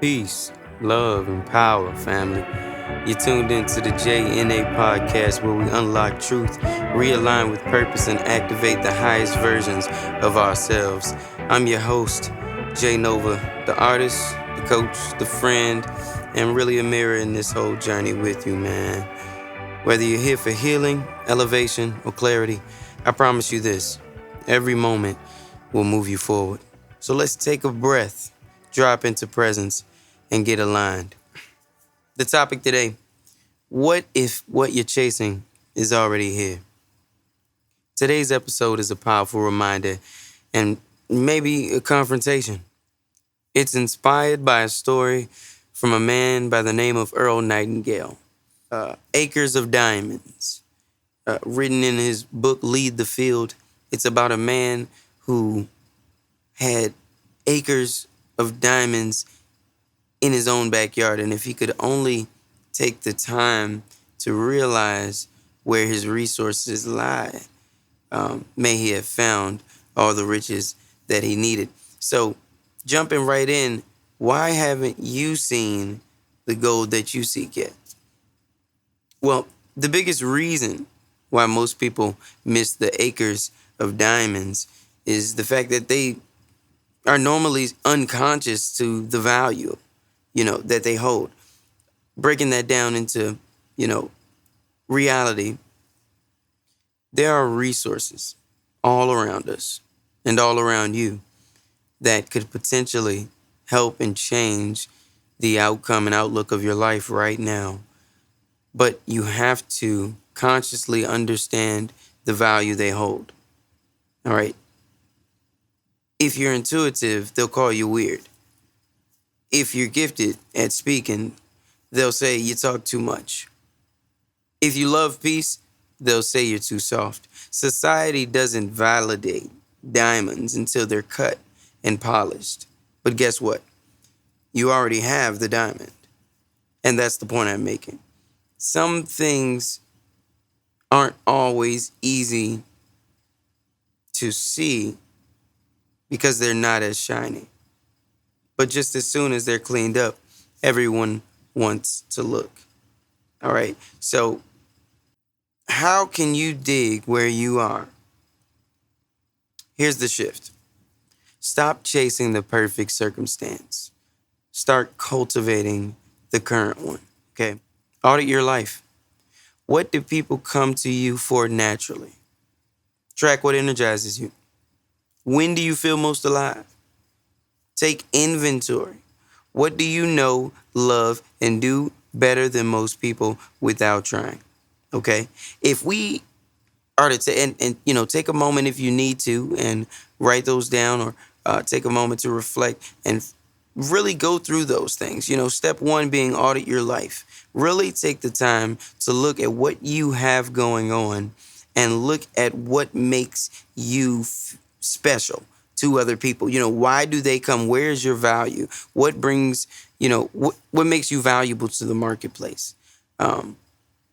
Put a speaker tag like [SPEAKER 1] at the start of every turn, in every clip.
[SPEAKER 1] Peace, love, and power, family. You're tuned into the J.N.A podcast where we unlock truth, realign with purpose, and activate the highest versions of ourselves. I'm your host, J.N.A, the artist, the coach, the friend, and really a mirror in this whole journey with you, man. Whether you're here for healing, elevation, or clarity, I promise you this: every moment will move you forward. So let's take a breath, drop into presence, and get aligned. The topic today: what if what you're chasing is already here? Today's episode is a powerful reminder and maybe a confrontation. It's inspired by a story from a man by the name of Earl Nightingale, Acres of Diamonds, written in his book Lead the Field. It's about a man who had acres of diamonds in his own backyard. And if he could only take the time to realize where his resources lie, may he have found all the riches that he needed. So, jumping right in, why haven't you seen the gold that you seek yet? Well, the biggest reason why most people miss the acres of diamonds is the fact that they are normally unconscious to the value, that they hold. Breaking that down into, reality, there are resources all around us and all around you that could potentially help and change the outcome and outlook of your life right now. But you have to consciously understand the value they hold. All right. If you're intuitive, they'll call you weird. If you're gifted at speaking, they'll say you talk too much. If you love peace, they'll say you're too soft. Society doesn't validate diamonds until they're cut and polished. But guess what? You already have the diamond. And that's the point I'm making. Some things aren't always easy to see because they're not as shiny. But just as soon as they're cleaned up, everyone wants to look. All right. So how can you dig where you are? Here's the shift. Stop chasing the perfect circumstance. Start cultivating the current one. Okay. Audit your life. What do people come to you for naturally? Track what energizes you. When do you feel most alive? Take inventory. What do you know, love, and do better than most people without trying? Okay? If we are to, take a moment if you need to and write those down, or take a moment to reflect and really go through those things. Step one being audit your life. Really take the time to look at what you have going on and look at what makes you special to other people. Why do they come? Where's your value? What brings, what makes you valuable to the marketplace?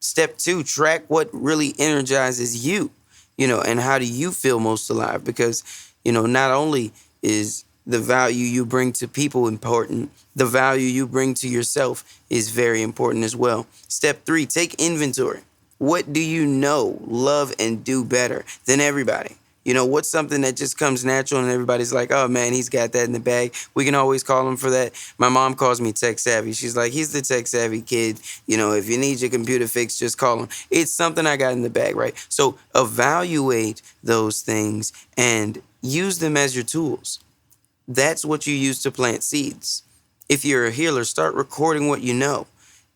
[SPEAKER 1] Step two, track what really energizes you, and how do you feel most alive? Because, not only is the value you bring to people important, the value you bring to yourself is very important as well. Step three, take inventory. What do you know, love, and do better than everybody? What's something that just comes natural and everybody's like, oh man, he's got that in the bag. We can always call him for that. My mom calls me tech savvy. She's like, he's the tech savvy kid. If you need your computer fixed, just call him. It's something I got in the bag, right? So evaluate those things and use them as your tools. That's what you use to plant seeds. If you're a healer, start recording what you know.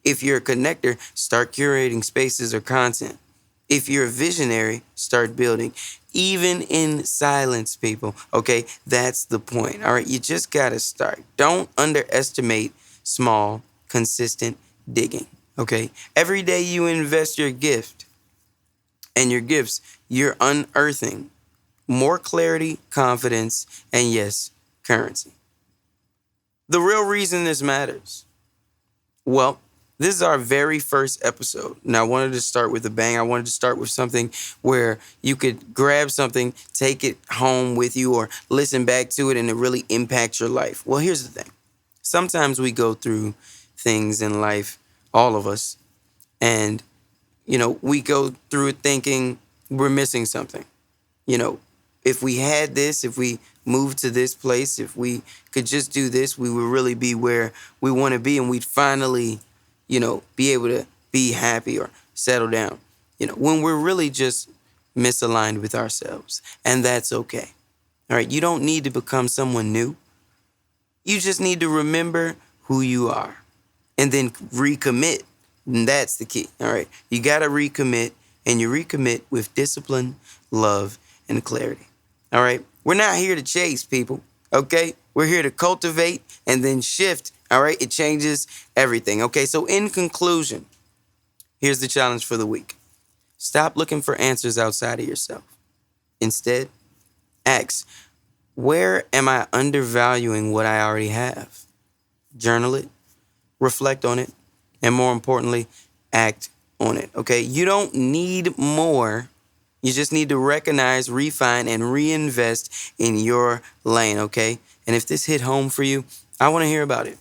[SPEAKER 1] If you're a connector, start curating spaces or content. If you're a visionary, start building. Even in silence, people, okay? That's the point, all right? You just got to start. Don't underestimate small, consistent digging, okay? Every day you invest your gift and your gifts, you're unearthing more clarity, confidence, and yes, currency. The real reason this matters, well, this is our very first episode. Now, I wanted to start with a bang. I wanted to start with something where you could grab something, take it home with you, or listen back to it, and it really impacts your life. Well, here's the thing. Sometimes we go through things in life, all of us, and, we go through it thinking we're missing something. You know, if we had this, if we moved to this place, if we could just do this, we would really be where we want to be, and we'd finally, be able to be happy or settle down. When we're really just misaligned with ourselves, and that's okay. All right, you don't need to become someone new. You just need to remember who you are and then recommit. And that's the key. All right, you got to recommit, and you recommit with discipline, love, and clarity. All right, we're not here to chase people. Okay, we're here to cultivate and then shift. All right, it changes everything. Okay, so in conclusion, here's the challenge for the week. Stop looking for answers outside of yourself. Instead, ask, where am I undervaluing what I already have? Journal it, reflect on it, and more importantly, act on it. Okay, you don't need more. You just need to recognize, refine, and reinvest in your lane. Okay, and if this hit home for you, I want to hear about it.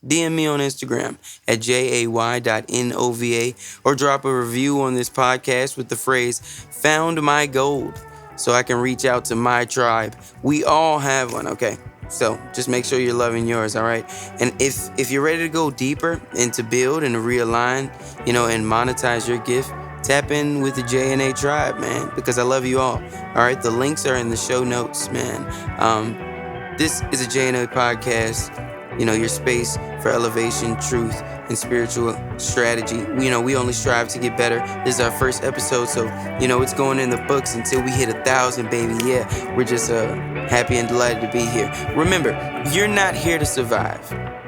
[SPEAKER 1] DM me on Instagram at jay.nova or drop a review on this podcast with the phrase "found my gold" so I can reach out to my tribe. We all have one, okay? So just make sure you're loving yours, all right? And if you're ready to go deeper and to build and to realign, and monetize your gift, tap in with the J.N.A tribe, man, because I love you all. All right, the links are in the show notes, man. This is a J.N.A podcast. Your space for elevation, truth, and spiritual strategy. We only strive to get better. This is our first episode, so, it's going in the books until we hit 1,000, baby. Yeah, we're just happy and delighted to be here. Remember, you're not here to survive.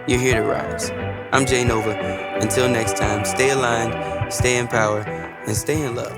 [SPEAKER 1] You're here to rise. I'm J.N.A. Until next time, stay aligned, stay empowered, and stay in love.